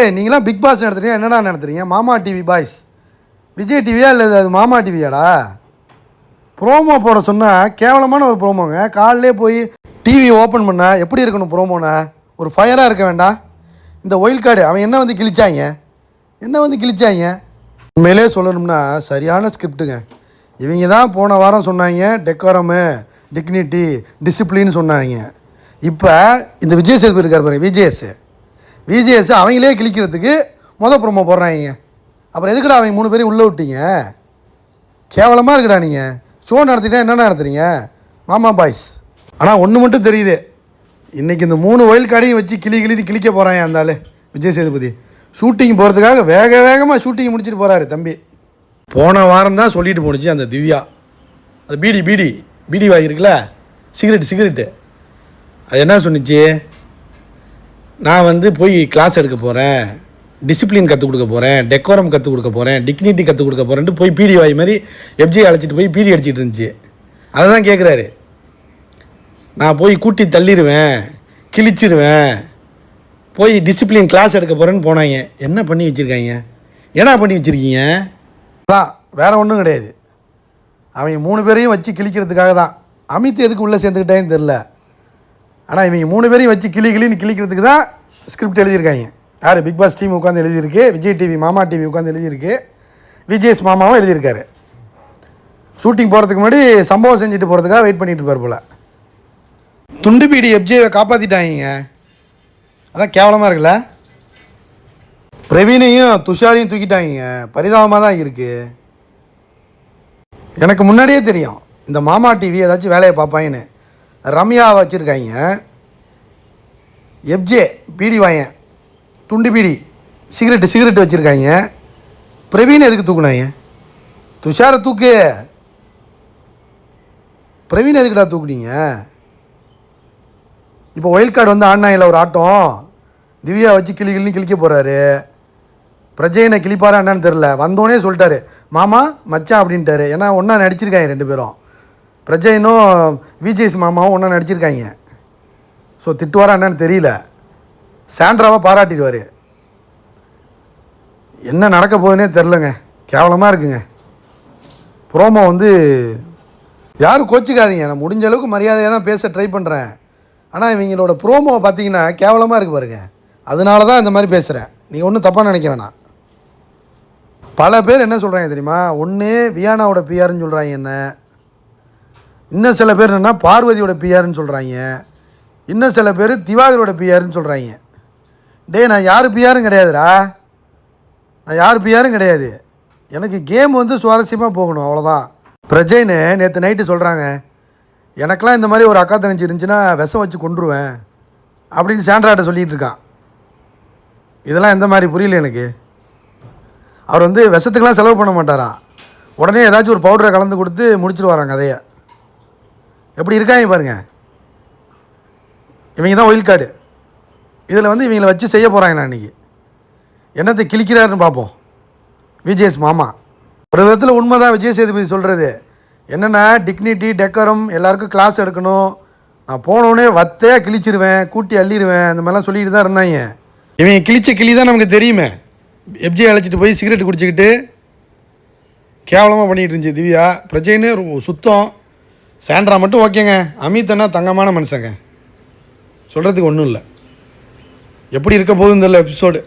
டேய் நீங்களாம் big pass நடத்துறீங்க, என்னடா நடத்துறீங்க? மாமா டிவி பாய்ஸ், விஜய் டிவியா இல்லை அது மாமா டிவியாடா? ப்ரோமோ போட சொன்னால் கேவலமான ஒரு ப்ரோமோங்க. காலையிலே போய் டிவி ஓப்பன் பண்ணால் எப்படி இருக்கணும் ப்ரோமோனா? ஒரு ஃபயராக இருக்க வேண்டாம்? இந்த ஒயில் கார்டு அவன் என்ன வந்து கிழிச்சாங்க. உண்மையிலே சொல்லணும்னா சரியான ஸ்கிரிப்டுங்க. இவங்க தான் போன வாரம் சொன்னாங்க டெக்கோரமு, டிக்னிட்டி, டிசிப்ளின்னு சொன்னாங்க. இப்போ இந்த விஜய் சேதுபதி இருக்கார் பாருங்க, விஜிஎஸ் அவங்களே கிழிக்கிறதுக்கு ப்ரோமோ போடுறாங்க. அப்புறம் எதுக்குடா அவங்க 3 பேரையும் உள்ளே விட்டீங்க? கேவலமாக இருக்குடா. நீங்கள் ஷோ நடத்திட்டா என்ன நடத்துறீங்க மாமா பாய்ஸ்? ஆனால் ஒன்று மட்டும் தெரியுது, இன்றைக்கி இந்த 3 ஒயில் கார்டையும் வச்சு கிழிக்க போகிறாங்க அந்த ஆள் விஜய் சேதுபதி. ஷூட்டிங் போகிறதுக்காக வேகமாக ஷூட்டிங் முடிச்சுட்டு போகிறாரு தம்பி. போன வாரம் தான் சொல்லிட்டு போணுச்சு அந்த திவ்யா, அது பீடி வாங்கியிருக்குல்ல, சிகரெட்டு அது என்ன சொன்னிச்சு? நான் வந்து போய் கிளாஸ் எடுக்க போகிறேன், டிசிப்ளின் கற்றுக் கொடுக்க போகிறேன், டெக்கோரம் கற்றுக் கொடுக்க போகிறேன், டிக்னிட்டி கற்றுக் கொடுக்க போகிறேன்ட்டு போய் பீடி வாய் மாதிரி எஃப்ஜே அழைச்சிட்டு போய் பீடி அடிச்சிட்டு இருந்துச்சு. அதை தான் கேட்குறாரு. நான் போய் கூட்டி தள்ளிடுவேன், கிழிச்சிருவேன், போய் டிசிப்ளின் கிளாஸ் எடுக்க போகிறேன்னு போனாங்க. என்ன பண்ணி வச்சுருக்காங்க? ஏன்னா பண்ணி வச்சுருக்கீங்க தான், வேறு ஒன்றும் கிடையாது. அவங்க 3 பேரையும் வச்சு கிழிக்கிறதுக்காக தான். அமித் எதுக்கு உள்ளே சேர்ந்துக்கிட்டேன்னு தெரில. ஆனால் இவங்க 3 பேரையும் வச்சு கிழின்னு கிழிக்கிறதுக்கு தான் ஸ்கிரிப்ட் எழுதியிருக்காங்க. யார்? பிக் பாஸ் டீம் உட்காந்து எழுதியிருக்கு, விஜய் டிவி மாமா டிவி உட்காந்து எழுதியிருக்கு, விஜேஎஸ் மாமாவும் எழுதியிருக்காரு. ஷூட்டிங் போகிறதுக்கு முன்னாடி சம்பவம் செஞ்சுட்டு போகிறதுக்காக வெயிட் பண்ணிட்டு இருப்பார் போல். துண்டு பீடி எஃப்ஜேவை காப்பாற்றிட்டாங்க. அதான் கேவலமாக இருக்குல்ல. பிரவீனையும் துஷாரையும் தூக்கிட்டாங்க. பரிதாபமாக தான் இருக்குது. எனக்கு முன்னாடியே தெரியும் இந்த மாமா டிவி ஏதாச்சும் வேலையை பார்ப்பாங்கன்னு. ரம்யா வச்சுருக்காங்க, எஃப்ஜே பீடி வாயன், துண்டு பீடி, சிகரெட்டு வச்சுருக்காங்க. பிரவீன் எதுக்கு தூக்குனாங்க? துஷாரை தூக்கு, பிரவீன் எதுக்குடா தூக்குனீங்க? இப்போ ஒயில் கார்டு வந்து ஆடினாயில் ஒரு ஆட்டம், திவ்யா வச்சு கிழிக்க போகிறாரு. பிரஜைனை கிழிப்பாரா என்னன்னு தெரில. வந்தோடனே சொல்லிட்டாரு மாமா மச்சான் அப்படின்ட்டாரு. ஏன்னா ஒன்றா நடிச்சிருக்காங்க 2 பேரும், பிரஜைனும் விஜேஎஸ் மாமாவும் ஒன்றா நடிச்சிருக்காங்க. ஸோ திட்டுவாரா என்னன்னு தெரியல. சாண்ட்ராவை பாராட்டிடுவார். என்ன நடக்க போகுதுன்னே தெரிலங்க. கேவலமாக இருக்குங்க. ப்ரோமோ வந்து யாரும் கோச்சிக்காதீங்க, நான் முடிஞ்ச அளவுக்கு மரியாதையாக தான் பேச ட்ரை பண்ணுறேன். ஆனால் இவங்களோட ப்ரோமோவை பார்த்தீங்கன்னா கேவலமாக இருக்குது பாருங்க. அதனால தான் இந்த மாதிரி பேசுகிறேன். நீங்கள் ஒன்றும் தப்பாக நினைக்க வேணாம். பல பேர் என்ன சொல்கிறாங்க தெரியுமா? ஒன்று வியானாவோட பிஆர்னு சொல்கிறாங்க, என்ன இன்னும் சில பேர் என்னென்னா பார்வதியோட பிஆர்னு சொல்கிறாங்க, இன்னும் சில பேர் திவாகரோட பிஆர்னு சொல்கிறாங்க. நான் யார் பிஆரும் கிடையாது. எனக்கு கேம் வந்து சுவாரஸ்யமாக போகணும், அவ்வளோதான். பிரஜைன்னு நேற்று நைட்டு சொல்கிறாங்க, எனக்கெலாம் இந்த மாதிரி ஒரு அக்கா தங்கச்சி இருந்துச்சுன்னா விஷம் வச்சு கொண்டுருவேன் அப்படின்னு சாண்ட்ராட்ட சொல்லிகிட்டு இருக்கான். இதெல்லாம் எந்த மாதிரி புரியல எனக்கு. அவர் வந்து விஷத்துக்கெலாம் செலவு பண்ண மாட்டாராம், உடனே ஏதாச்சும் ஒரு பவுடரை கலந்து கொடுத்து முடிச்சுட்டு வராங்க கதையை. எப்படி இருக்காங்க பாருங்கள். இவங்க தான் ஒயில் கார்டு. இதில் வந்து இவங்களை வச்சு செய்ய போகிறாங்க. நான் இன்றைக்கி என்னத்தை கிழிக்கிறாருன்னு பார்ப்போம். விஜேஎஸ் மாமா ஒரு விதத்தில் உண்மை தான் விஜய் சேதுபதி சொல்கிறது. என்னென்னா டிக்னிட்டி டெக்கரம் எல்லாருக்கும் கிளாஸ் எடுக்கணும், நான் போனோடனே வத்தையாக கிழிச்சிருவேன், கூட்டி அள்ளிடுவேன், அந்த மாதிரிலாம் சொல்லிட்டு தான் இருந்தாங்க. இவங்க கிளி தான் நமக்கு தெரியுமே. எஃப்ஜே அழைச்சிட்டு போய் சிகரெட் குடிச்சிக்கிட்டு கேவலமாக பண்ணிகிட்டு இருந்துச்சு திவ்யா. பிரஜைன்னு சுத்தம். சாண்ட்ரா மட்டும் ஓகேங்க. அமித்னா தங்கமான மனுஷங்க, சொல்கிறதுக்கு ஒன்றும் இல்லை. எப்படி இருக்க போகுதுன்னு தெரியல எபிசோடு.